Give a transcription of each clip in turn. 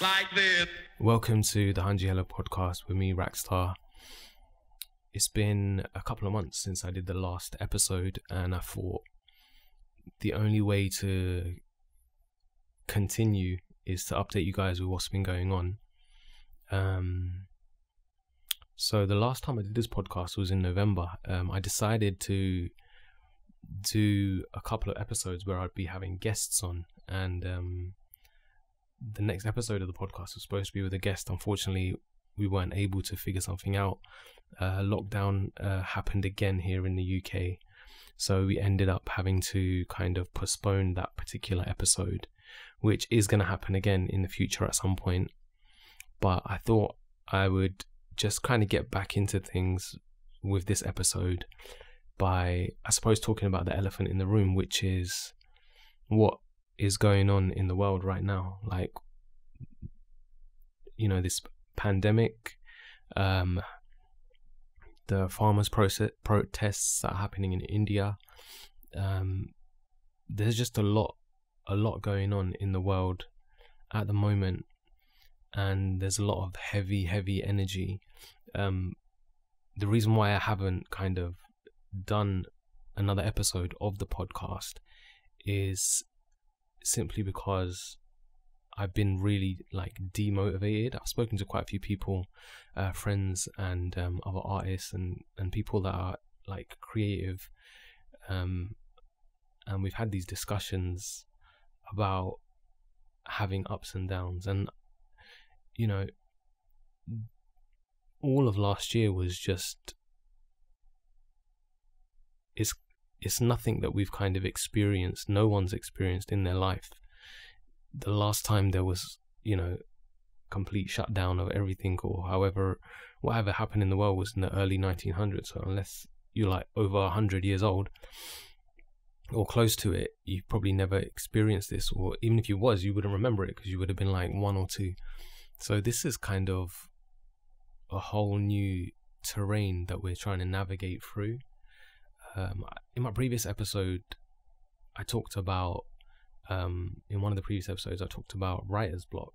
like this. Welcome to the Hanji Help podcast with me, Raxstar. It's been a couple of months since I did the last episode, and I thought the only way to continue is to update you guys with what's been going on. So the last time I did this podcast was in November. I decided to do a couple of episodes where I'd be having guests on, and the next episode of the podcast was supposed to be with a guest. Unfortunately, we weren't able to figure something out. Lockdown happened again here in the UK, so we ended up having to kind of postpone that particular episode, which is going to happen again in the future at some point. But I thought I would just kind of get back into things with this episode by, I suppose, talking about the elephant in the room, which is what is going on in the world right now. Like, you know, this pandemic, the farmers' protests that are happening in India. There's just a lot going on in the world at the moment, and there's a lot of heavy energy. The reason why I haven't kind of done another episode of the podcast is simply because I've been really like demotivated. I've spoken to quite a few people, friends and other artists and people that are like creative, and we've had these discussions about having ups and downs. And you know, all of last year was just, it's nothing that we've kind of experienced, no one's experienced in their life. The last time there was, you know, complete shutdown of everything, or whatever happened in the world, was in the early 1900s. So unless you're like over 100 years old or close to it, you've probably never experienced this, or even if you was, you wouldn't remember it because you would have been like 1 or 2. So this is kind of a whole new terrain that we're trying to navigate through. In my previous episode, I talked about, in one of the previous episodes, I talked about writer's block.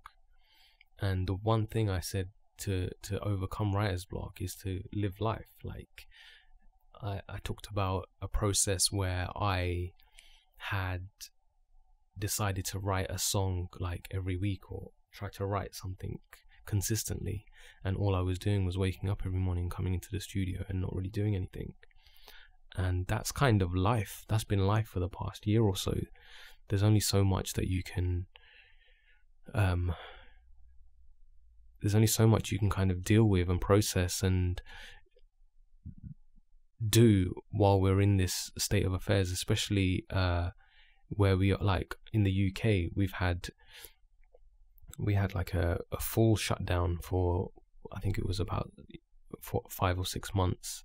And the one thing I said to overcome writer's block is to live life. Like, I talked about a process where I had decided to write a song like every week, or try to write something consistently. And all I was doing was waking up every morning, coming into the studio and not really doing anything. And that's kind of life. That's been life for the past year or so. There's only so much that you can kind of deal with and process and do while we're in this state of affairs, especially where we are, like in the UK. We had like a full shutdown for, I think it was about 5 or 6 months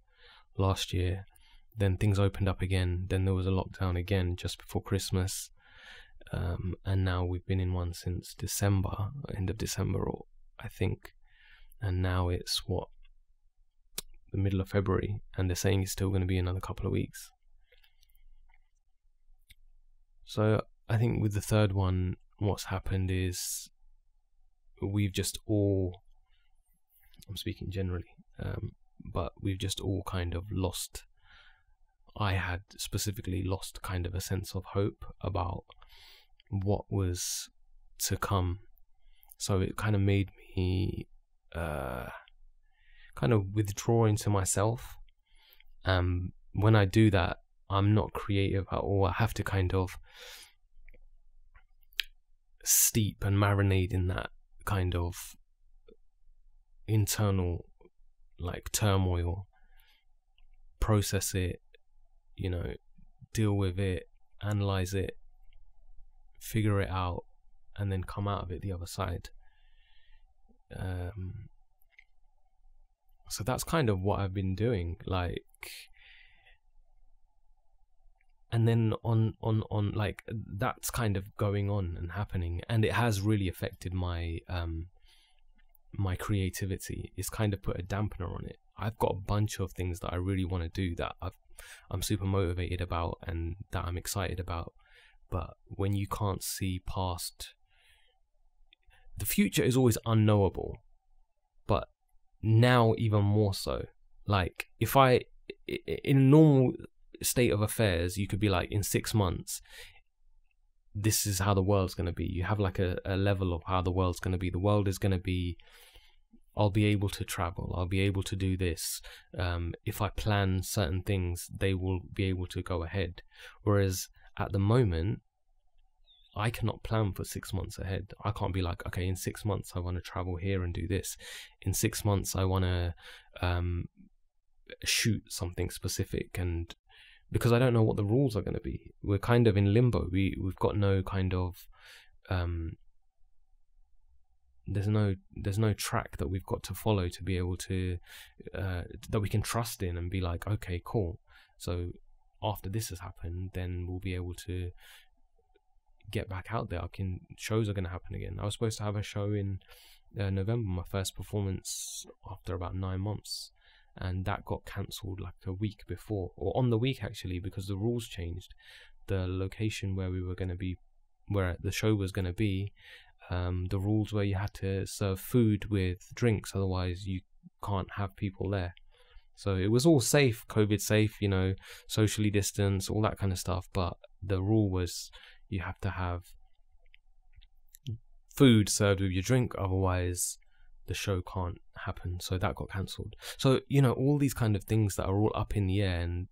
last year. Then things opened up again. Then there was a lockdown again just before Christmas. And now we've been in one since December, end of December, or I think. And now it's the middle of February, and they're saying it's still going to be another couple of weeks. So I think with the third one, what's happened is we've just all, I'm speaking generally, but we've just all kind of lost, I had specifically lost kind of a sense of hope about what was to come. So it kind of made me kind of withdraw into myself. When I do that, I'm not creative at all. I have to kind of steep and marinate in that kind of internal like turmoil, process it, you know, deal with it, analyze it, figure it out, and then come out of it the other side. So that's kind of what I've been doing, like, and then on like that's kind of going on and happening, and it has really affected my my creativity. It's kind of put a dampener on it. I've got a bunch of things that I really want to do that I'm super motivated about and that I'm excited about, but when you can't see past, the future is always unknowable, but now even more so. Like, if I, in a normal state of affairs, you could be like, in 6 months, this is how the world's going to be. You have like a level of how the world's going to be. The world is going to be, I'll be able to travel, I'll be able to do this. If I plan certain things, they will be able to go ahead. Whereas at the moment, I cannot plan for 6 months ahead. I can't be like, okay, in 6 months I want to travel here and do this. In 6 months I want to shoot something specific, and because I don't know what the rules are going to be. We're kind of in limbo. We've got no kind of there's no track that we've got to follow to be able to that we can trust in and be like, okay, cool, so after this has happened, then we'll be able to get back out there. Shows are going to happen again. I was supposed to have a show in November, my first performance after about 9 months, and that got cancelled like a week before, or on the week actually, because the rules changed. The location where we were going to be, where the show was going to be, the rules were you had to serve food with drinks, otherwise you can't have people there. So it was all safe, COVID safe, you know, socially distanced, all that kind of stuff, but the rule was you have to have food served with your drink, otherwise the show can't happen. So that got cancelled. So, you know, all these kind of things that are all up in the air, and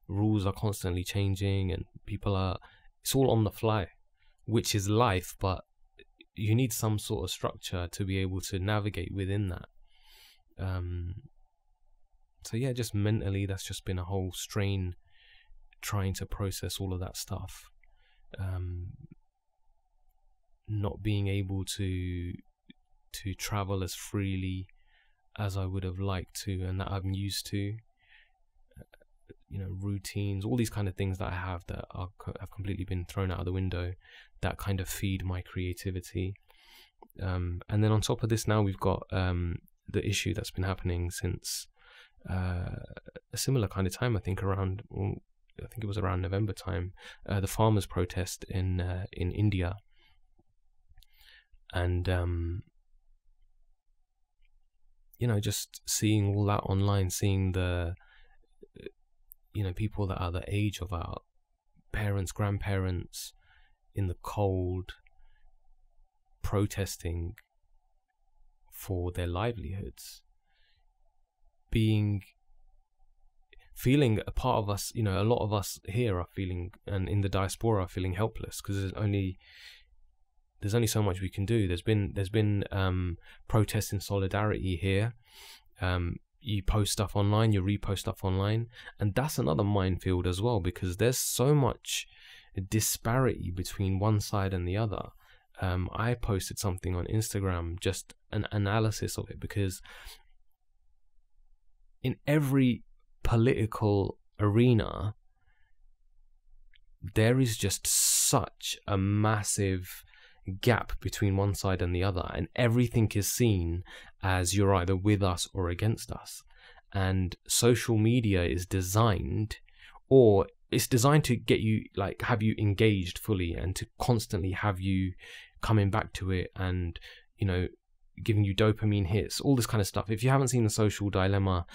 rules are constantly changing, and it's all on the fly, which is life, but you need some sort of structure to be able to navigate within that. So yeah, just mentally, that's just been a whole strain trying to process all of that stuff. Not being able to travel as freely as I would have liked to, and that I'm used to. You know, routines, all these kind of things that I have that have completely been thrown out of the window, that kind of feed my creativity. And then on top of this, now we've got the issue that's been happening since a similar kind of time, I think it was around November time, the farmers' protest in India. And you know, just seeing all that online, seeing the, you know, people that are the age of our parents, grandparents, in the cold, protesting for their livelihoods, feeling a part of us, you know, a lot of us here are feeling, and in the diaspora are feeling helpless, because there's only so much we can do. There's been protests in solidarity here. You post stuff online, you repost stuff online, and that's another minefield as well, because there's so much disparity between one side and the other. I posted something on Instagram, just an analysis of it, because in every political arena there is just such a massive gap between one side and the other, and everything is seen as you're either with us or against us. And social media is designed, or it's designed to get you, like, have you engaged fully, and to constantly have you coming back to it, and, you know, giving you dopamine hits, all this kind of stuff. If you haven't seen the Social Dilemma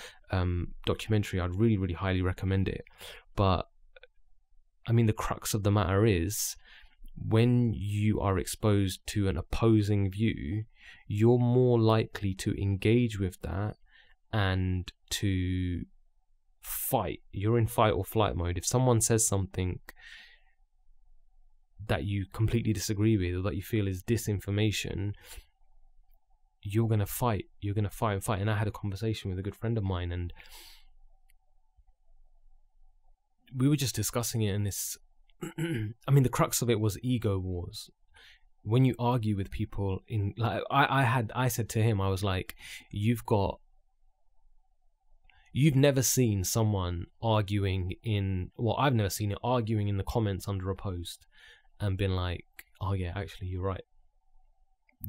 documentary, I'd really, really highly recommend it. But I mean, the crux of the matter is, when you are exposed to an opposing view, you're more likely to engage with that and to fight. You're in fight or flight mode. If someone says something that you completely disagree with, or that you feel is disinformation, you're going to fight. You're going to fight and fight. And I had a conversation with a good friend of mine, and we were just discussing it, and this, I mean, the crux of it was ego wars. When you argue with people in, like, I said to him, I was like, you've never seen someone arguing I've never seen it, arguing in the comments under a post and been like, oh yeah, actually you're right.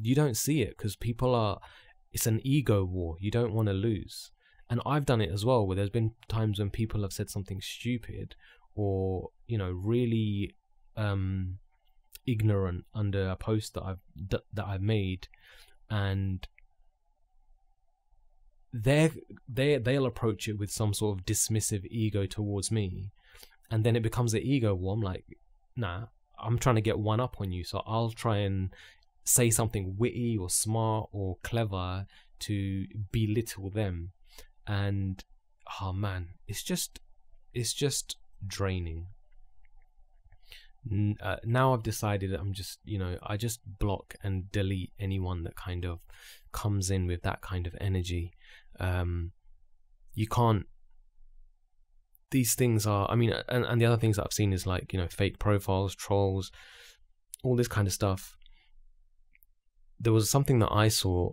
You don't see it, because it's an ego war. You don't want to lose. And I've done it as well, where there's been times when people have said something stupid, or, you know, really ignorant under a post that I've made, and they'll approach it with some sort of dismissive ego towards me, and then it becomes an ego war. I'm like, nah, I'm trying to get one up on you, so I'll try and say something witty or smart or clever to belittle them. And oh man, it's just draining. Now I've decided that I'm just, I just block and delete anyone that kind of comes in with that kind of energy. You can't, these things are, I mean, and the other things that I've seen is like, fake profiles, trolls, all this kind of stuff. There was something that I saw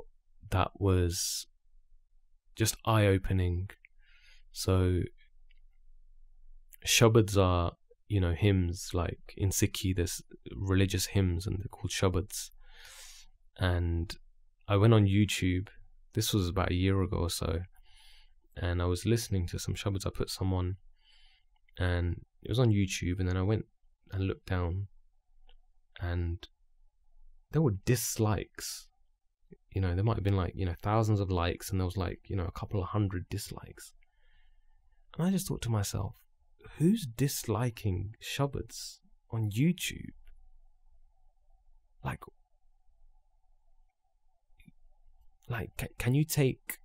that was just eye-opening. So shubads are, hymns, like in Sikhi there's religious hymns and they're called shubads. And I went on YouTube, this was about a year ago or so, and I was listening to some shubads. I put some on and it was on YouTube, and then I went and looked down and there were dislikes. There might have been like, thousands of likes, and there was like, a couple of hundred dislikes. And I just thought to myself, who's disliking shubads on YouTube? Like, can you take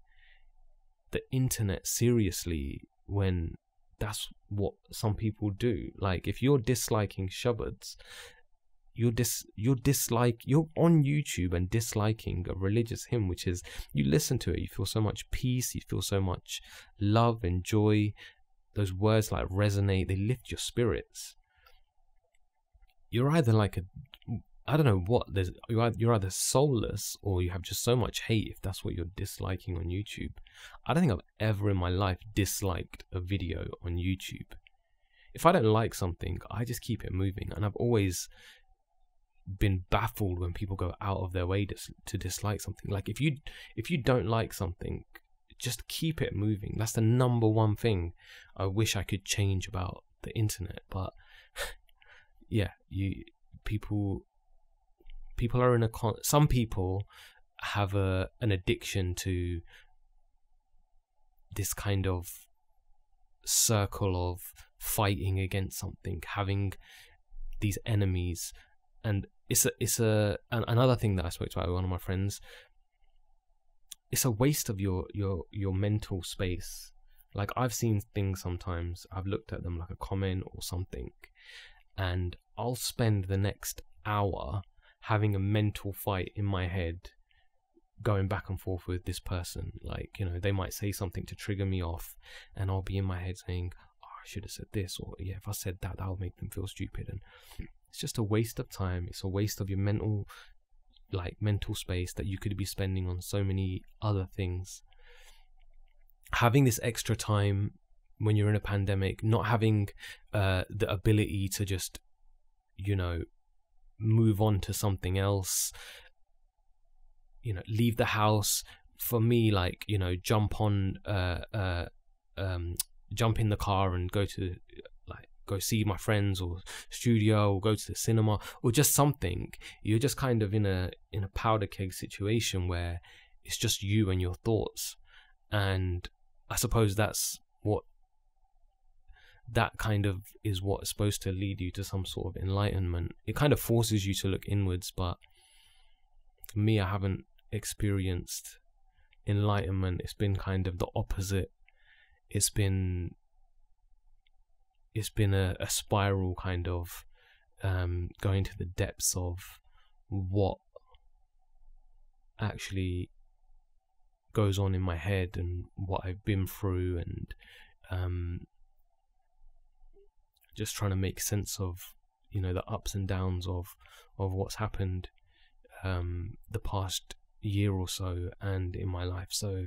the internet seriously when that's what some people do? Like, if you're disliking shubads, you're on YouTube and disliking a religious hymn, which is, you listen to it, you feel so much peace, you feel so much love and joy. Those words like resonate, they lift your spirits. You're either like I don't know what, you're either soulless or you have just so much hate if that's what you're disliking on YouTube. I don't think I've ever in my life disliked a video on YouTube. If I don't like something, I just keep it moving, and I've always been baffled when people go out of their way to dislike something. Like, if you don't like something, just keep it moving. That's the number one thing I wish I could change about the internet. But yeah, people are in some people have an addiction to this kind of circle of fighting against something, having these enemies. And it's another thing that I spoke to one of my friends. It's a waste of your mental space. Like, I've seen things sometimes, I've looked at them like a comment or something, and I'll spend the next hour having a mental fight in my head, going back and forth with this person. Like, they might say something to trigger me off, and I'll be in my head saying, oh, I should have said this, or yeah, if I said that, that'll make them feel stupid. And it's just a waste of time. It's a waste of your mental space that you could be spending on so many other things. Having this extra time when you're in a pandemic, not having the ability to just, move on to something else, leave the house. For me, like, jump in the car and go see my friends, or studio, or go to the cinema, or just something. You're just kind of in a powder keg situation where it's just you and your thoughts. And I suppose that's what that kind of is what's supposed to lead you to some sort of enlightenment. It kind of forces you to look inwards, but for me, I haven't experienced enlightenment. It's been kind of the opposite. It's been a spiral, kind of going to the depths of what actually goes on in my head and what I've been through, and just trying to make sense of the ups and downs of what's happened the past year or so and in my life. So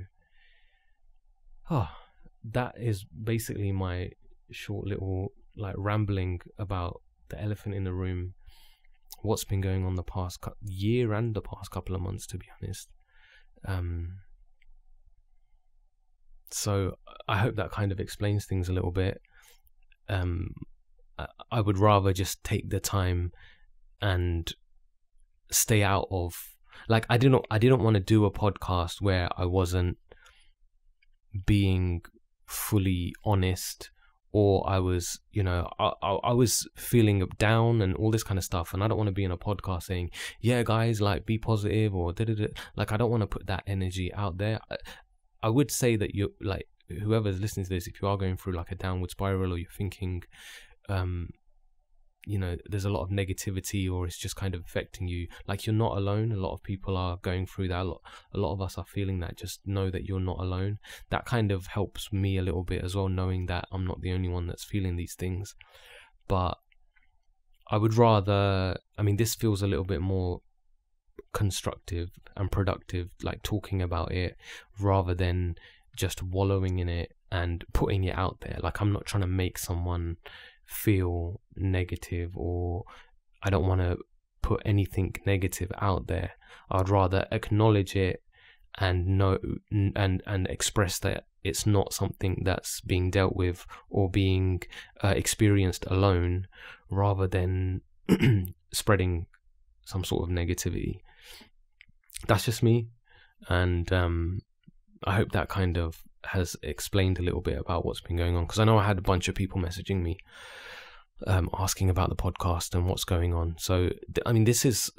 that is basically my short little rambling about the elephant in the room, what's been going on the past year and the past couple of months, to be honest. So I hope that kind of explains things a little bit. I would rather just take the time and stay out of, like, I didn't want to do a podcast where I wasn't being fully honest, or I was, you know, I was feeling down and all this kind of stuff, and I don't want to be in a podcast saying, yeah guys, like, be positive, or da-da-da. Like, I don't want to put that energy out there. I would say that you're, like, whoever's listening to this, if you are going through like a downward spiral, or you're thinking, you know, there's a lot of negativity, or it's just kind of affecting you, like, you're not alone. A lot of people are going through that. A lot of us are feeling that. Just know that you're not alone. That kind of helps me a little bit as well, knowing that I'm not the only one that's feeling these things. But I would rather, I mean, this feels a little bit more constructive and productive, like talking about it, rather than just wallowing in it and putting it out there. Like, I'm not trying to make someone feel negative, or I don't want to put anything negative out there. I'd rather acknowledge it and know and express that it's not something that's being dealt with or being experienced alone, rather than spreading some sort of negativity. That's just me, and I hope that kind of has explained a little bit about what's been going on, because I know I had a bunch of people messaging me asking about the podcast and what's going on. So I mean, this is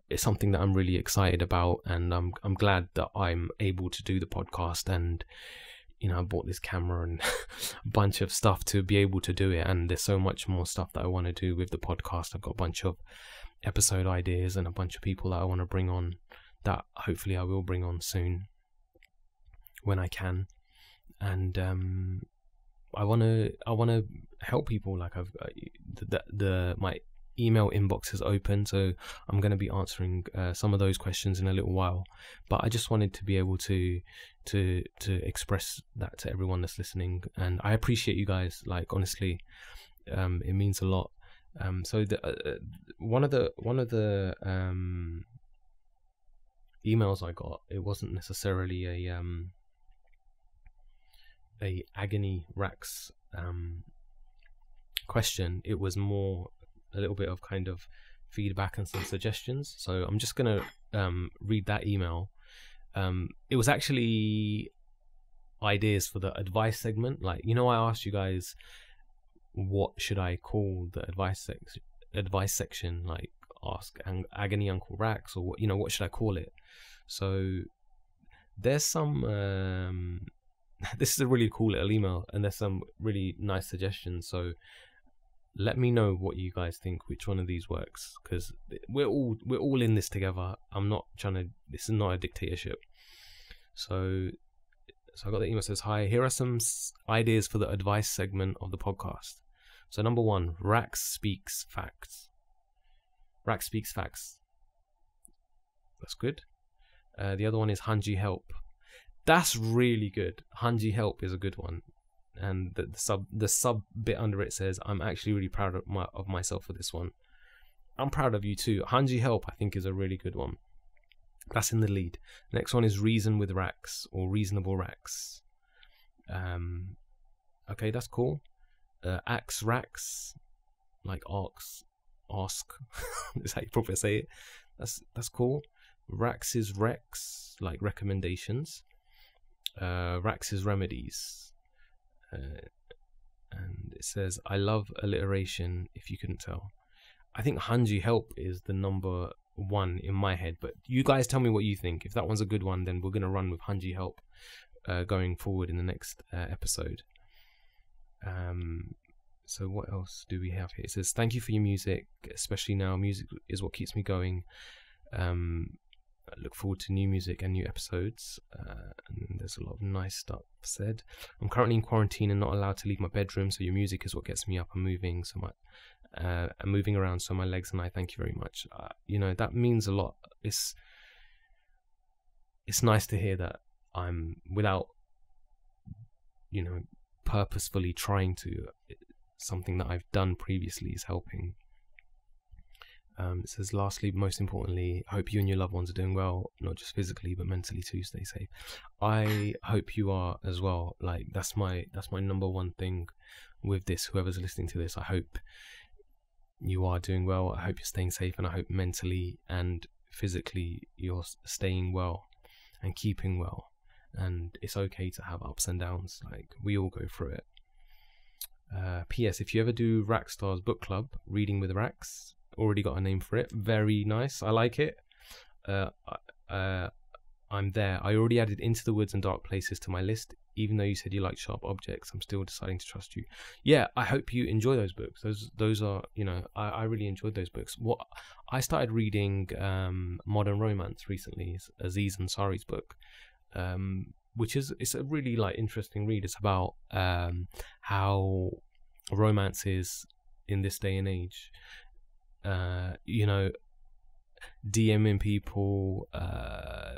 it's something that I'm really excited about, and I'm glad that I'm able to do the podcast. And you know, I bought this camera and a bunch of stuff to be able to do it, and there's so much more stuff that I want to do with the podcast. I've got a bunch of episode ideas and a bunch of people that I want to bring on, that hopefully I will bring on soon when I can. And I want to help people. Like, I've my email inbox is open, so I'm going to be answering some of those questions in a little while. But I just wanted to be able to express that to everyone that's listening, and I appreciate you guys. Like, honestly, it means a lot. So one of the emails I got, it wasn't necessarily a agony Rax question. It was more a little bit of kind of feedback and some suggestions. So I'm just gonna read that email. It was actually ideas for the advice segment. Like, you know, I asked you guys, what should I call the advice section? Like, ask agony Uncle Rax, or what, you know, what should I call it? So there's some this is a really cool little email, and there's some really nice suggestions. So let me know what you guys think, which one of these works, because we're all in this together. I'm not trying to, this is not a dictatorship. So I got the email that says, hi, here are some ideas for the advice segment of the podcast. So number 1, Rax speaks facts. Rax speaks facts. That's good. The other one is Hanji Help. That's really good. Hanji Help is a good one. And the sub bit under it says, I'm actually really proud of myself for this one. I'm proud of you too. Hanji Help, I think, is a really good one. That's in the lead. The next one is Reason with Rax, or Reasonable Rax. Okay, that's cool. Ax Rax, like ask is how you probably say it. That's cool. Rax's Rex, like recommendations. Rax's remedies. And it says, I love alliteration, if you couldn't tell. I think Hanji Help is the number 1 in my head, but you guys tell me what you think. If that one's a good one, then we're going to run with Hanji Help going forward in the next episode. So what else do we have here? It says, thank you for your music, especially now. Music is what keeps me going. I look forward to new music and new episodes. And there's a lot of nice stuff said. I'm currently in quarantine and not allowed to leave my bedroom, so your music is what gets me up and moving. So I'm moving around, so my legs and I thank you very much. You know, that means a lot. It's nice to hear that I'm, without, you know, purposefully trying to, something that I've done previously is helping. It says, lastly, most importantly, I hope you and your loved ones are doing well, not just physically but mentally too. Stay safe. I hope you are as well. Like, that's my number 1 thing with this. Whoever's listening to this, I hope you are doing well. I hope you're staying safe, and I hope mentally and physically you're staying well and keeping well. And it's okay to have ups and downs. Like, we all go through it. P.S. If you ever do Raxstar's book club, Reading with Rax, already got a name for it. Very nice. I like it. I'm there. I already added Into the Woods and Dark Places to my list. Even though you said you like sharp objects, I'm still deciding to trust you. Yeah, I hope you enjoy those books. Those are, you know, I really enjoyed those books. What I started reading Modern Romance recently. It's Aziz Ansari's book, which it's a really like interesting read. It's about how romance is in this day and age. You know, DMing people,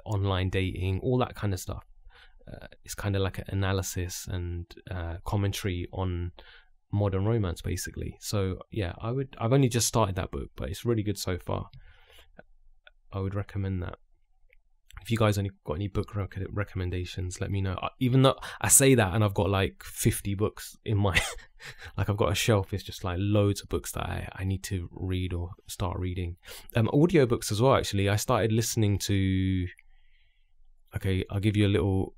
online dating, all that kind of stuff. It's kind of like an analysis and commentary on modern romance, basically. So yeah, I've only just started that book, but it's really good so far. I would recommend that. If you guys only got any book recommendations, let me know. Even though I say that and I've got like 50 books in my like, I've got a shelf. It's just like loads of books that I need to read or start reading. Audiobooks as well, actually. I started listening to, okay, I'll give you a little,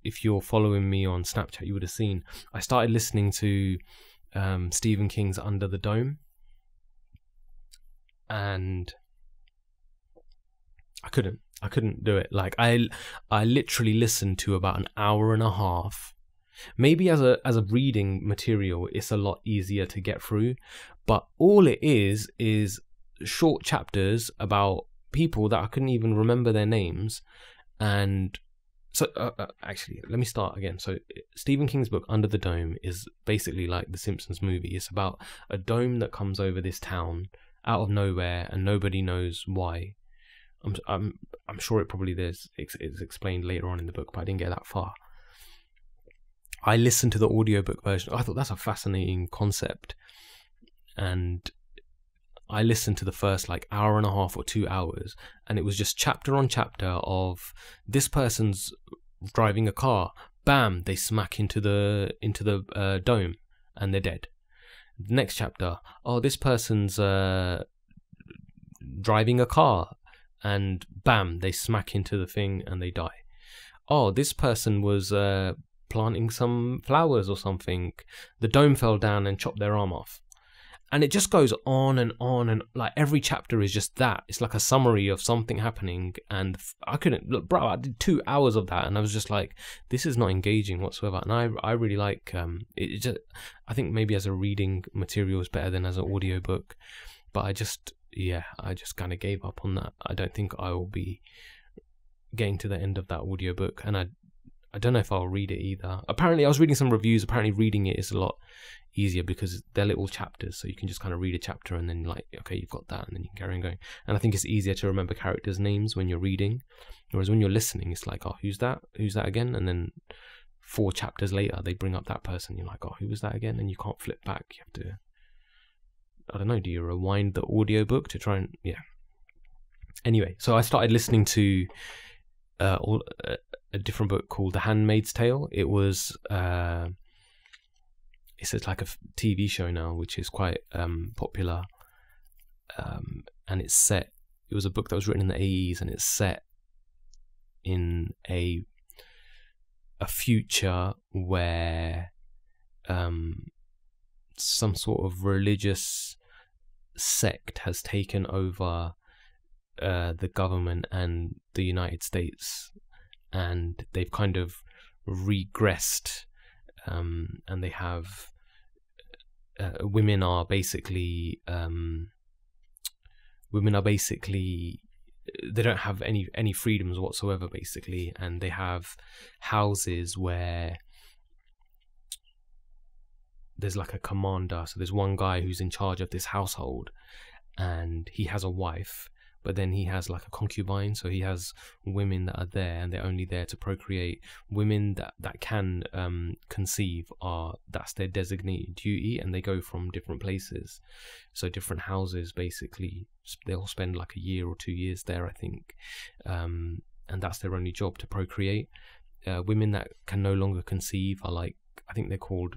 if you're following me on Snapchat, you would have seen, I started listening to Stephen King's Under the Dome, and I couldn't do it. Like, I literally listened to about an hour and a half. Maybe as a reading material, it's a lot easier to get through, but all it is short chapters about people that I couldn't even remember their names. And so actually, let me start again. So Stephen King's book Under the Dome is basically like the Simpsons movie. It's about a dome that comes over this town out of nowhere, and nobody knows why. I'm sure it probably is explained later on in the book, but I didn't get that far. I listened to the audiobook version. I thought that's a fascinating concept, and I listened to the first like hour and a half or 2 hours, and it was just chapter on chapter of this person's driving a car, bam, they smack into the dome and they're dead. The next chapter, oh, this person's driving a car, and bam, they smack into the thing and they die. Oh, this person was planting some flowers or something, the dome fell down and chopped their arm off. And it just goes on, and like every chapter is just that. It's like a summary of something happening, and I couldn't look, bro. I did 2 hours of that, and I was just like, this is not engaging whatsoever. And I really like it. Just, I think maybe as a reading material is better than as an audiobook, but I just kind of gave up on that. I don't think I will be getting to the end of that audiobook, and I don't know if I'll read it either. Apparently, I was reading some reviews. Apparently, reading it is a lot easier because they're little chapters, so you can just kind of read a chapter and then like, okay, you've got that, and then you can carry on going. And I think it's easier to remember characters' names when you're reading, whereas when you're listening, it's like, oh, who's that again? And then 4 chapters later, they bring up that person. You're like, oh, who was that again? And you can't flip back. You have to, I don't know, do you rewind the audiobook to try and, yeah. Anyway, so I started listening to a different book called The Handmaid's Tale. It was it's like a TV show now, which is quite popular, and it was a book that was written in the 80s, and it's set in a future where some sort of religious sect has taken over the government and the United States, and they've kind of regressed, and they have women are basically they don't have any freedoms whatsoever, basically, and they have houses where there's like a commander. So there's one guy who's in charge of this household, and he has a wife, but then he has like a concubine. So he has women that are there, and they're only there to procreate. Women that can conceive, that's their designated duty, and they go from different places, so different houses. Basically, they'll spend like a year or 2 years there, I think, and that's their only job, to procreate. Women that can no longer conceive are like, I think they're called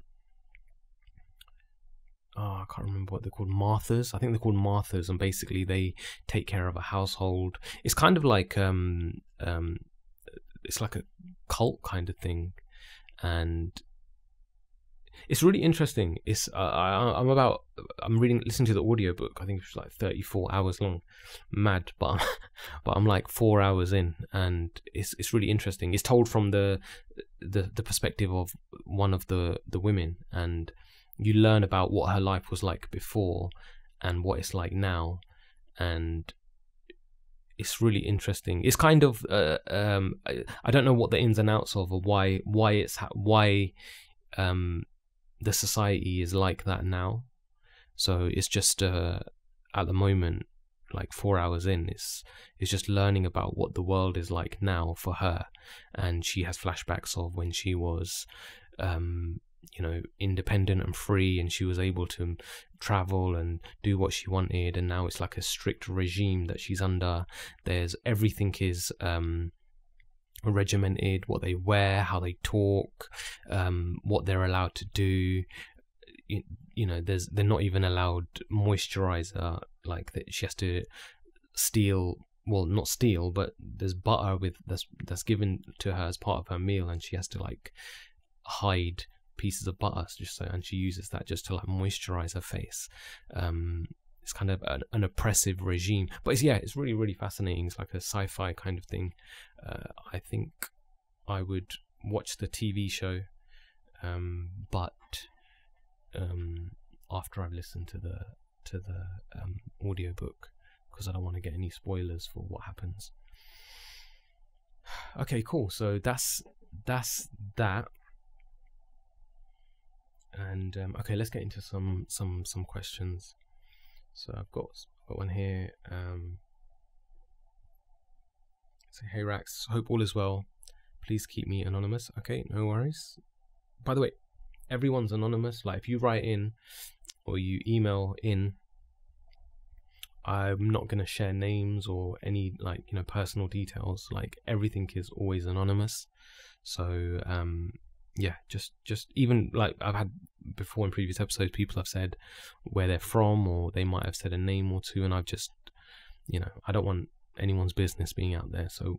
I can't remember what they're called, Marthas. I think they're called Marthas, and basically they take care of a household. It's kind of like it's like a cult kind of thing, and it's really interesting. It's I'm listening to the audiobook. I think it's like 34 hours long. Mad, but I'm like 4 hours in, and it's really interesting. It's told from the perspective of one of the women, and you learn about what her life was like before and what it's like now, and it's really interesting. It's kind of I don't know what the ins and outs of, or why the society is like that now. So it's just at the moment, like 4 hours in, it's just learning about what the world is like now for her, and she has flashbacks of when she was independent and free, and she was able to travel and do what she wanted, and now it's like a strict regime that she's under. There's everything is regimented, what they wear, how they talk, what they're allowed to do. They're not even allowed moisturizer. Like that, she has to steal. Well, not steal, but there's butter that's given to her as part of her meal, and she has to like hide pieces of butter and she uses that just to like moisturize her face. It's kind of an oppressive regime, but it's really, really fascinating. It's like a sci-fi kind of thing. I think I would watch the TV show, but after I've listened to the audiobook, because I don't want to get any spoilers for what happens. Okay, cool. So that's that. And okay, let's get into some questions. So I've got one here. So, hey Rax, hope all is well. Please keep me anonymous. Okay, no worries. By the way, everyone's anonymous. Like if you write in or you email in, I'm not gonna share names or any personal details. Like everything is always anonymous. So just even like I've had before in previous episodes, people have said where they're from, or they might have said a name or two, and I've just I don't want anyone's business being out there. So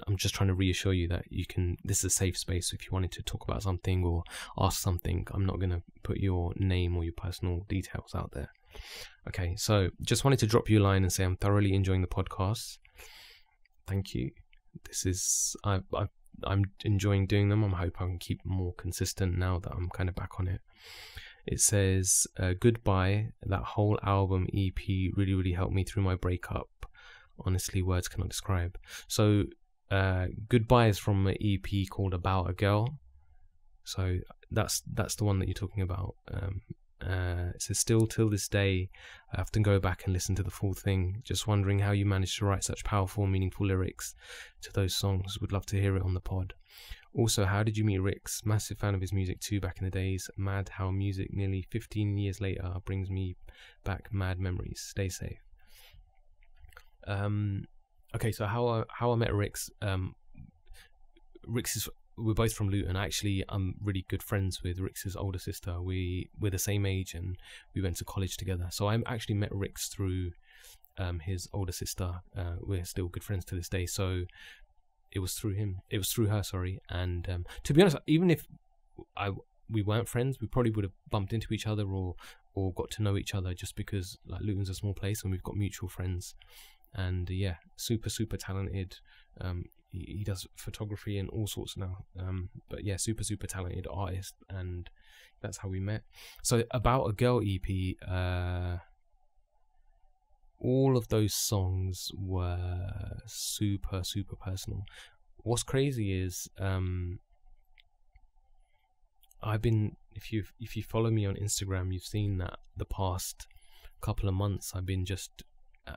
I'm just trying to reassure you that this is a safe space. So if you wanted to talk about something or ask something, I'm not going to put your name or your personal details out there. Okay, so just wanted to drop you a line and say I'm thoroughly enjoying the podcast. Thank you. I'm enjoying doing them. I hope I can keep more consistent now that I'm kind of back on it. It says, goodbye. That whole album EP really, really helped me through my breakup. Honestly, words cannot describe. So, goodbye is from an EP called About a Girl. So that's the one that you're talking about. It says, still till this day, I often go back and listen to the full thing. Just wondering how you managed to write such powerful, meaningful lyrics to those songs. Would love to hear it on the pod. Also, how did you meet Rix? Massive fan of his music too back in the days. Mad how music nearly 15 years later brings me back mad memories. Stay safe. Okay, so how I met Rix. We're both from Luton. Actually, I'm really good friends with Rix's older sister. We're the same age and we went to college together. So I actually met Rix through his older sister. We're still good friends to this day. So it was through her, sorry. And to be honest, even if we weren't friends, we probably would have bumped into each other or got to know each other, just because like Luton's a small place and we've got mutual friends. And super talented. He does photography and all sorts now, but super talented artist, and that's how we met. So About a Girl EP, all of those songs were super personal. What's crazy is I've been, if you follow me on Instagram, you've seen that the past couple of months I've been just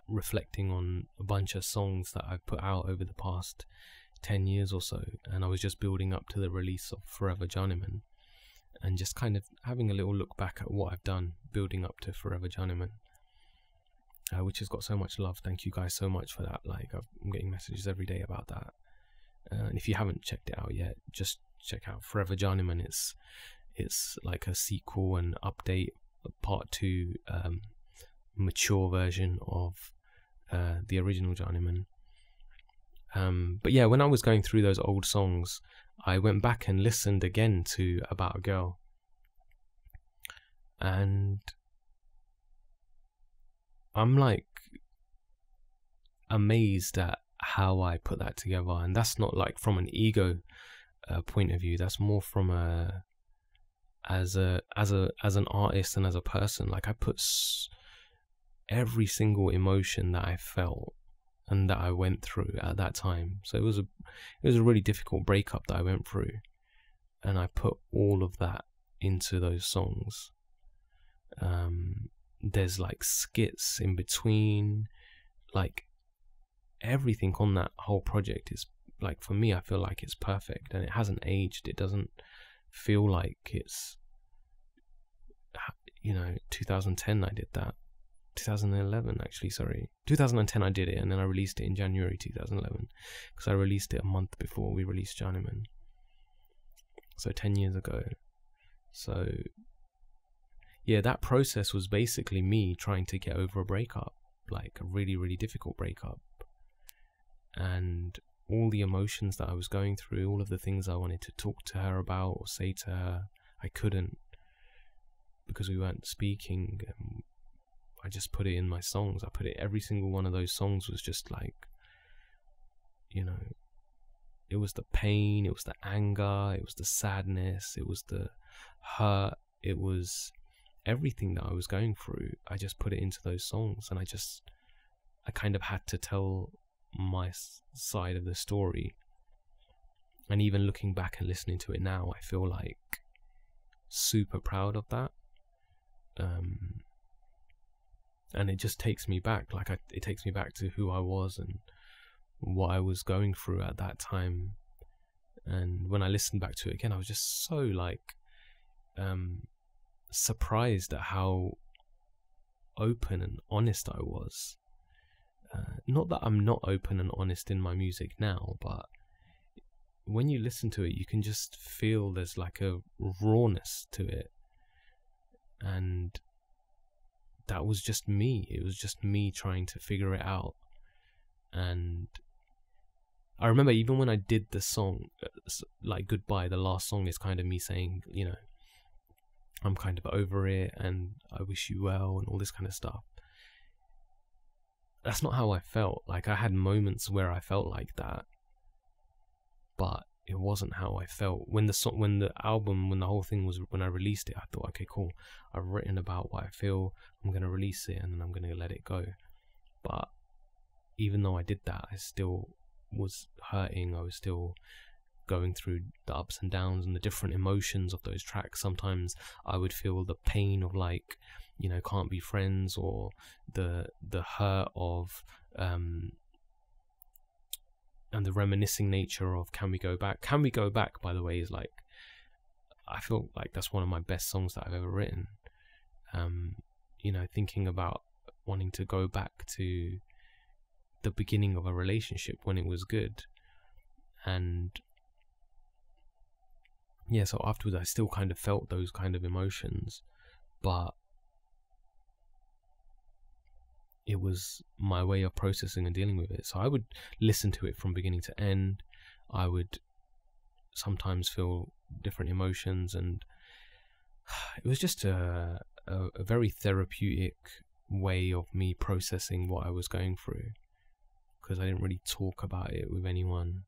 reflecting on a bunch of songs that I've put out over the past 10 years or so, and I was just building up to the release of Forever Journeyman, and just kind of having a little look back at what I've done building up to Forever Journeyman, which has got so much love. Thank you guys so much for that. Like I'm getting messages every day about that, and if you haven't checked it out yet, just check out Forever Journeyman. it's like a sequel and update, part 2, mature version of the original Journeyman. But yeah, when I was going through those old songs, I went back and listened again to About a Girl, and I'm like amazed at how I put that together. And that's not like from an ego point of view, that's more from as an artist and as a person. Like, I put every single emotion that I felt and that I went through at that time. So it was a really difficult breakup that I went through, and I put all of that into those songs. There's like skits in between, like everything on that whole project is like, for me, I feel like it's perfect, and it hasn't aged. It doesn't feel like it's 2010 I did that. 2011 actually, sorry, 2010 I did it, and then I released it in January 2011, because I released it a month before we released Journeyman, so 10 years ago. So yeah, that process was basically me trying to get over a breakup, like a really, really difficult breakup, and all the emotions that I was going through, all of the things I wanted to talk to her about or say to her, I couldn't, because we weren't speaking. I just put it in my songs. Every single one of those songs was just like, it was the pain, it was the anger, it was the sadness, it was the hurt, it was everything that I was going through. I just put it into those songs, and I kind of had to tell my side of the story. And even looking back and listening to it now, I feel like super proud of that. And it just takes me back, it takes me back to who I was and what I was going through at that time. And when I listened back to it again, I was just so surprised at how open and honest I was. Not that I'm not open and honest in my music now, but when you listen to it, you can just feel there's like a rawness to it. And that was just me. It was just me trying to figure it out. And I remember even when I did the song, like Goodbye, the last song is kind of me saying, I'm kind of over it and I wish you well and all this kind of stuff. That's not how I felt. Like, I had moments where I felt like that, but it wasn't how I felt. When the whole thing was, when I released it, I thought, okay, cool, I've written about what I feel, I'm going to release it, and then I'm going to let it go. But even though I did that, I still was hurting. I was still going through the ups and downs and the different emotions of those tracks. Sometimes I would feel the pain of can't be friends, or the hurt of and the reminiscing nature of Can We Go Back. Can We Go Back, by the way, is like, I feel like that's one of my best songs that I've ever written. Thinking about wanting to go back to the beginning of a relationship when it was good. And yeah, so afterwards I still kind of felt those kind of emotions, but it was my way of processing and dealing with it. So I would listen to it from beginning to end. I would sometimes feel different emotions, and it was just a very therapeutic way of me processing what I was going through, because I didn't really talk about it with anyone,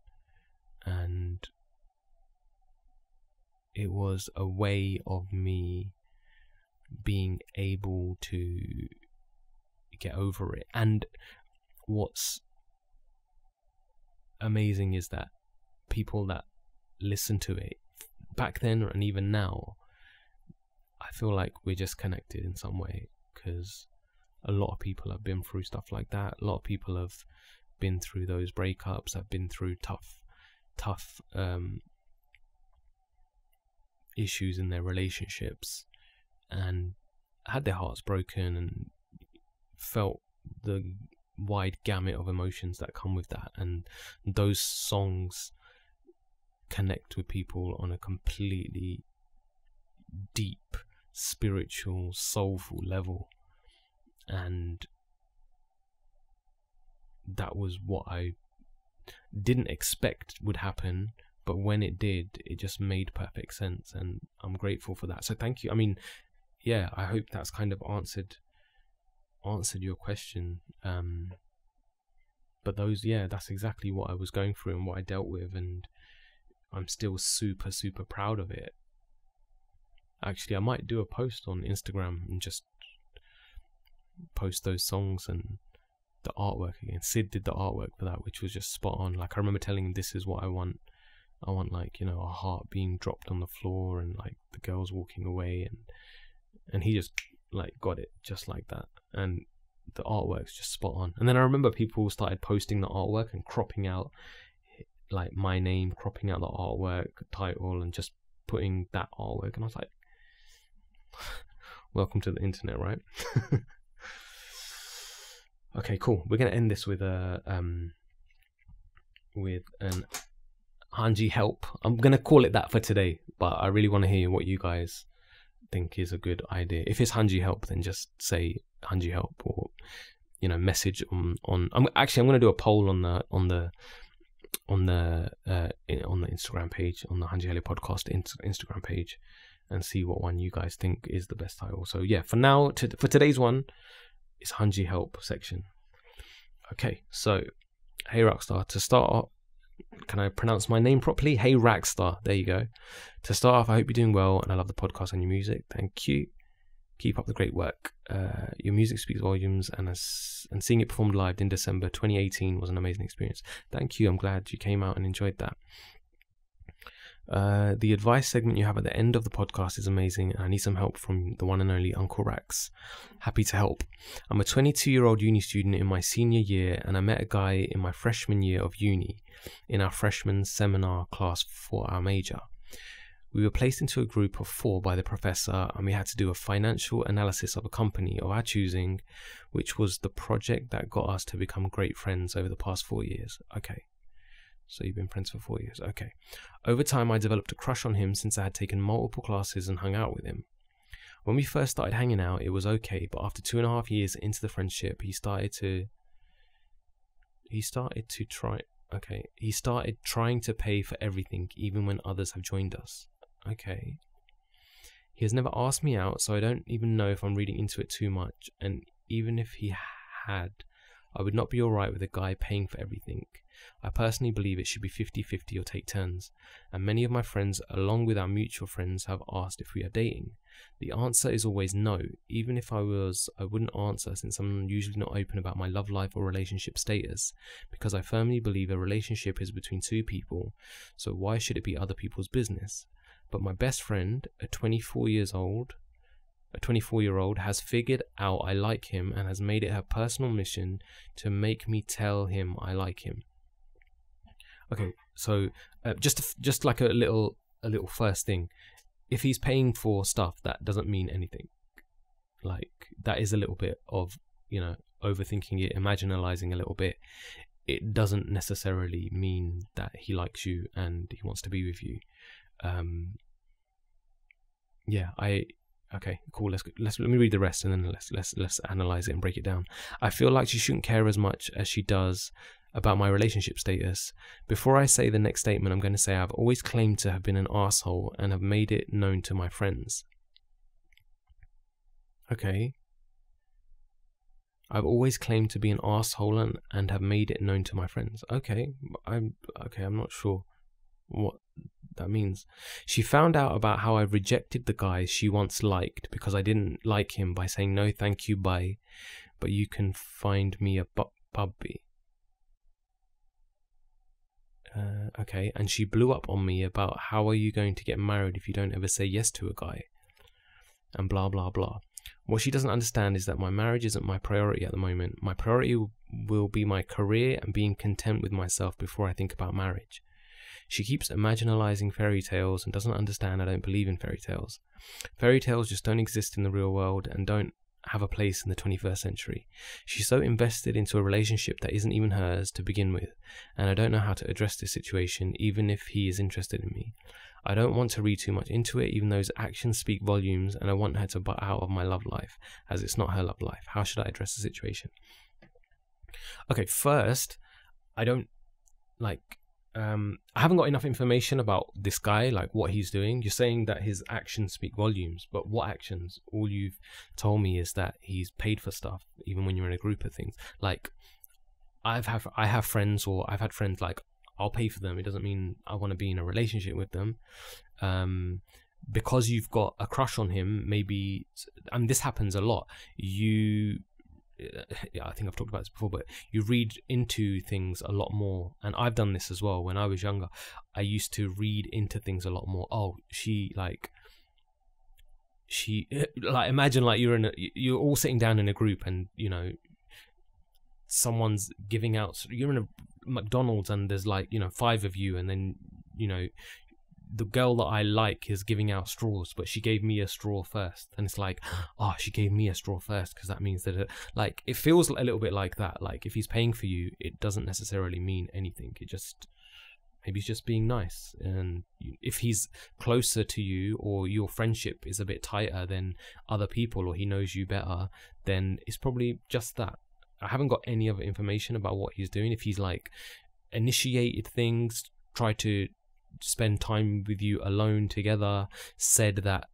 and it was a way of me being able to get over it. And what's amazing is that people that listen to it back then and even now, I feel like we're just connected in some way, because a lot of people have been through stuff like that. A lot of people have been through those breakups, have been through tough issues in their relationships, and had their hearts broken, and felt the wide gamut of emotions that come with that. And those songs connect with people on a completely deep, spiritual, soulful level. And that was what I didn't expect would happen, but when it did, it just made perfect sense, and I'm grateful for that. So thank you. I mean, yeah, I hope that's kind of answered your question. But that's exactly what I was going through and what I dealt with, and I'm still super, super proud of it. Actually, I might do a post on Instagram and just post those songs and the artwork again. Sid did the artwork for that, which was just spot on. Like, I remember telling him, this is what I want. I want, like, you know, a heart being dropped on the floor and like the girls walking away, and he just like got it just like that, and the artwork's just spot on. And then I remember people started posting the artwork and cropping out like my name, cropping out the artwork title and just putting that artwork, and I was like, welcome to the internet, right? Okay, cool. We're gonna end this with an Hanji Help. I'm gonna call it that for today, but I really want to hear what you guys think is a good idea. If it's Hanji Help, then just say Hanji Help, or, you know, message on I'm gonna do a poll on the Instagram page, on the Hanji Help podcast Instagram page, and see what one you guys think is the best title. So yeah, for now, for today's one, it's Hanji Help section. Okay, so hey Raxstar, to start off, can I pronounce my name properly? Hey Raxstar, there you go. To start off, I hope you're doing well, and I love the podcast and your music. Thank you. Keep up the great work. Your music speaks volumes, and seeing it performed live in December 2018 was an amazing experience. Thank you. I'm glad you came out and enjoyed that. The advice segment you have at the end of the podcast is amazing, and I need some help from the one and only Uncle Rax. Happy to help. I'm a 22-year-old uni student in my senior year, and I met a guy in my freshman year of uni in our freshman seminar class for our major. We were placed into a group of 4 by the professor, and we had to do a financial analysis of a company of our choosing, which was the project that got us to become great friends over the past 4 years. Okay. So you've been friends for 4 years. Okay. Over time, I developed a crush on him since I had taken multiple classes and hung out with him. When we first started hanging out, it was okay, but after 2.5 years into the friendship, he started trying to pay for everything, even when others have joined us. Okay. He has never asked me out, so I don't even know if I'm reading into it too much, and even if he had, I would not be alright with a guy paying for everything. I personally believe it should be 50-50 or take turns, and many of my friends, along with our mutual friends, have asked if we are dating. The answer is always no. Even if I wouldn't answer, since I'm usually not open about my love life or relationship status, because I firmly believe a relationship is between 2 people, so why should it be other people's business? But my best friend, a 24-year-old, has figured out I like him and has made it her personal mission to make me tell him I like him. Okay, so just like a little first thing, if he's paying for stuff, that doesn't mean anything. Like, that is a little bit of, you know, overthinking it, imaginalizing a little bit. It doesn't necessarily mean that he likes you and he wants to be with you. Okay, cool. Let me read the rest, and then let's analyze it and break it down. I feel like she shouldn't care as much as she does about my relationship status. Before I say the next statement, I'm going to say I've always claimed to have been an arsehole and have made it known to my friends. Okay. I've always claimed to be an arsehole and have made it known to my friends. Okay, I'm not sure what that means. She found out about how I rejected the guys she once liked because I didn't like him by saying no thank you, bye, but you can find me a puppy. Okay, and she blew up on me about how are you going to get married if you don't ever say yes to a guy, and blah blah blah. What she doesn't understand is that my marriage isn't my priority at the moment. My priority will be my career and being content with myself before I think about marriage. She keeps imaginalizing fairy tales and doesn't understand I don't believe in fairy tales. Fairy tales just don't exist in the real world and don't have a place in the 21st century. She's so invested into a relationship that isn't even hers to begin with, and I don't know how to address this situation even if he is interested in me. I don't want to read too much into it, even though his actions speak volumes, and I want her to butt out of my love life, as it's not her love life. How should I address the situation? Okay, first, I don't, like, I haven't got enough information about this guy, like what he's doing. You're saying that his actions speak volumes, but what actions? All you've told me is that he's paid for stuff, even when you're in a group of things. Like, I have friends, or I've had friends, like, I'll pay for them. It doesn't mean I want to be in a relationship with them. Because you've got a crush on him, maybe, and this happens a lot. I think I've talked about this before, but you read into things a lot more, and I've done this as well. When I was younger, I used to read into things a lot more. Oh, she imagine, like, you're all sitting down in a group, and you know, someone's giving out, you're in a McDonald's and there's, like, you know, 5 of you, and then, you know, the girl that I like is giving out straws, but she gave me a straw first, and it's like, oh, she gave me a straw first because that means that like, it feels a little bit like that. Like, if he's paying for you, it doesn't necessarily mean anything. It just, maybe he's just being nice. And if he's closer to you, or your friendship is a bit tighter than other people, or he knows you better, then it's probably just that. I haven't got any other information about what he's doing. If he's, like, initiated things, tried to spend time with you alone together, said that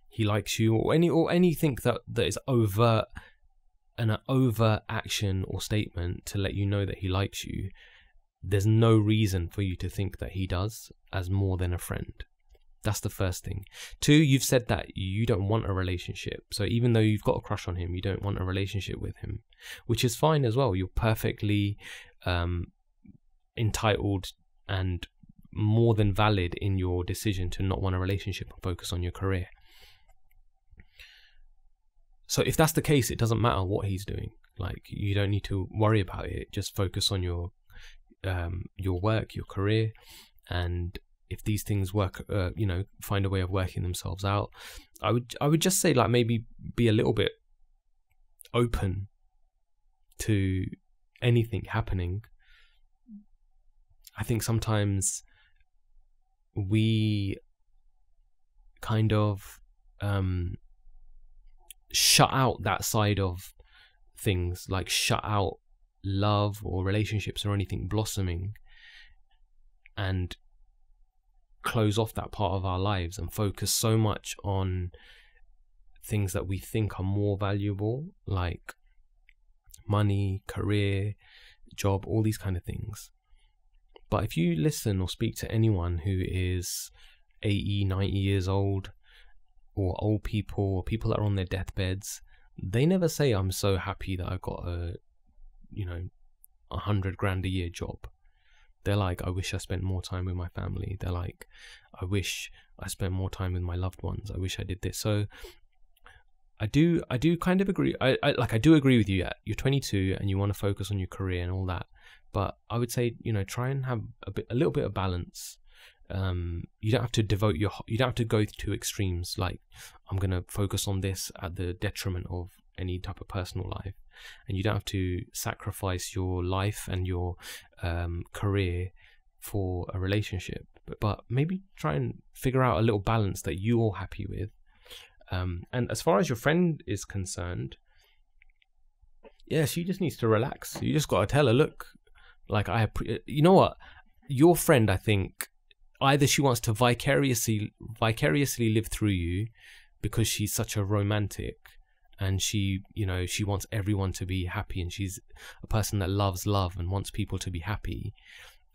he likes you, or anything that is overt, an overt action or statement to let you know that he likes you, there's no reason for you to think that he does as more than a friend. That's the first thing. 2, you've said that you don't want a relationship. So even though you've got a crush on him, you don't want a relationship with him, which is fine as well. You're perfectly entitled and more than valid in your decision to not want a relationship and focus on your career. So if that's the case, it doesn't matter what he's doing. Like, you don't need to worry about it. Just focus on your work, your career, and if these things work, you know, find a way of working themselves out. I would just say, like, maybe be a little bit open to anything happening. I think sometimes we kind of shut out that side of things, like shut out love or relationships or anything blossoming, and close off that part of our lives and focus so much on things that we think are more valuable, like money, career, job, all these kind of things. But if you listen or speak to anyone who is 80, 90 years old, or old people, or people that are on their deathbeds, they never say, I'm so happy that I got a, you know, $100,000 a year job. They're like, I wish I spent more time with my family. They're like, I wish I spent more time with my loved ones. I wish I did this. So I do kind of agree. I do agree with you. Yeah, you're 22 and you want to focus on your career and all that. But I would say, you know, try and have a little bit of balance. You don't have to you don't have to go to extremes. Like, I'm going to focus on this at the detriment of any type of personal life. And you don't have to sacrifice your life and your career for a relationship. But maybe try and figure out a little balance that you're happy with. And as far as your friend is concerned, yeah, she just needs to relax. You just got to tell her, look, like, you know what? Your friend, I think, either she wants to vicariously live through you because she's such a romantic, and she, you know, she wants everyone to be happy, and she's a person that loves love and wants people to be happy.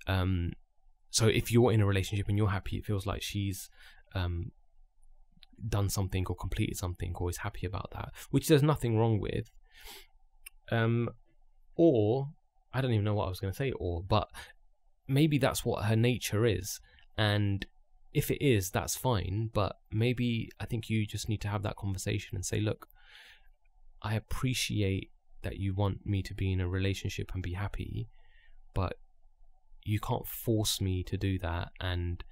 So if you're in a relationship and you're happy, it feels like she's done something or completed something or is happy about that, which there's nothing wrong with. Or I don't even know what I was going to say, but maybe that's what her nature is. And if it is, that's fine. But maybe I think you just need to have that conversation and say, look, I appreciate that you want me to be in a relationship and be happy, but you can't force me to do that. And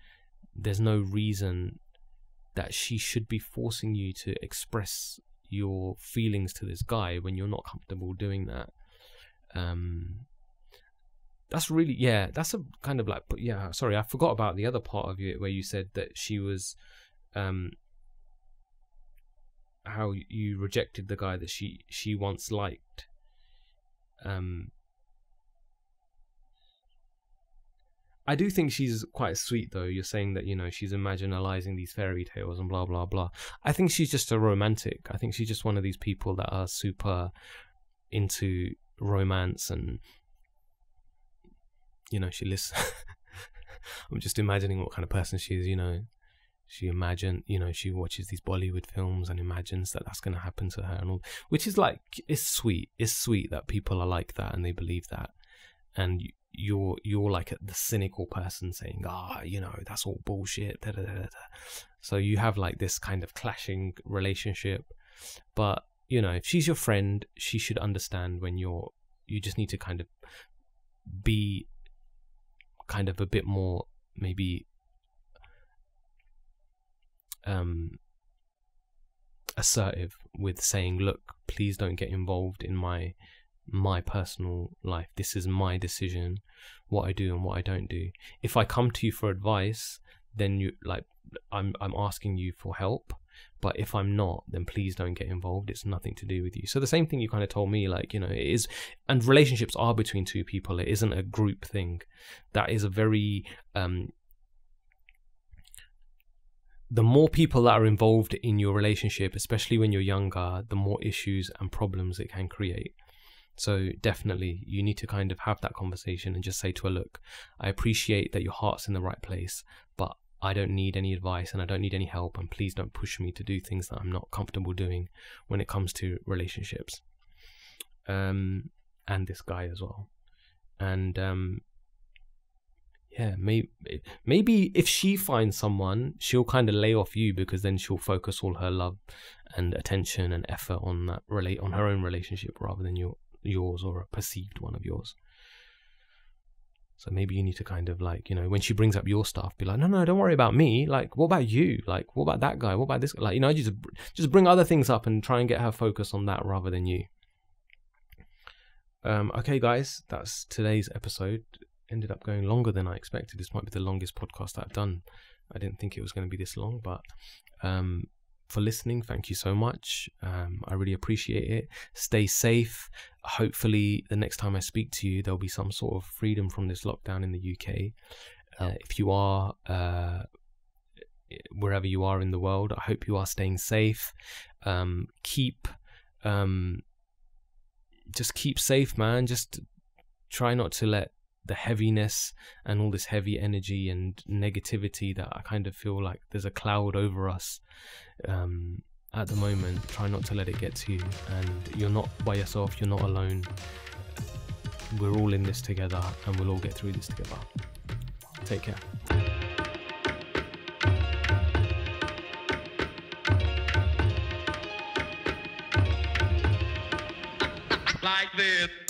there's no reason that she should be forcing you to express your feelings to this guy when you're not comfortable doing that. that's really, yeah, that's a kind of like, but yeah, sorry, I forgot about the other part of it where you said that she was, how you rejected the guy that she once liked. I do think she's quite sweet, though. You're saying that, you know, she's imaginalizing these fairy tales and blah, blah, blah. I think she's just a romantic. I think she's just one of these people that are super into romance and, you know, she listens. I'm just imagining what kind of person she is, you know. She watches these Bollywood films and imagines that that's going to happen to her and all, which is like, it's sweet. It's sweet that people are like that and they believe that. And you're like the cynical person saying, you know, that's all bullshit. Da, da, da, da. So you have like this kind of clashing relationship. But, you know, if she's your friend, she should understand when you just need to kind of be kind of a bit more maybe assertive with saying, look, please don't get involved in my personal life. This is my decision, what I do and what I don't do. If I come to you for advice, then you like I'm asking you for help. But if I'm not, then please don't get involved. It's nothing to do with you. So the same thing you kind of told me, like, you know, it is, and relationships are between two people. It isn't a group thing. That is a very the more people that are involved in your relationship, especially when you're younger, the more issues and problems it can create. So definitely you need to kind of have that conversation and just say to her, look, I appreciate that your heart's in the right place, but I don't need any advice and I don't need any help, and please don't push me to do things that I'm not comfortable doing when it comes to relationships. And this guy as well. And yeah, maybe if she finds someone, she'll kind of lay off you, because then she'll focus all her love and attention and effort on that on her own relationship rather than yours or a perceived one of yours. So maybe you need to kind of like, you know, when she brings up your stuff, be like, no, don't worry about me. Like, what about you? Like, what about that guy? What about this? Like, you know, just bring other things up and try and get her focus on that rather than you. Okay, guys, that's today's episode. Ended up going longer than I expected. This might be the longest podcast I've done. I didn't think it was going to be this long, but for listening, thank you so much. I really appreciate it. Stay safe. Hopefully the next time I speak to you, there'll be some sort of freedom from this lockdown in the UK. If you are wherever you are in the world, I hope you are staying safe. Just keep safe, man. Just try not to let the heaviness and all this heavy energy and negativity that I kind of feel like there's a cloud over us at the moment. Try not to let it get to you, and you're not by yourself, you're not alone. We're all in this together and we'll all get through this together. Take care. Like this.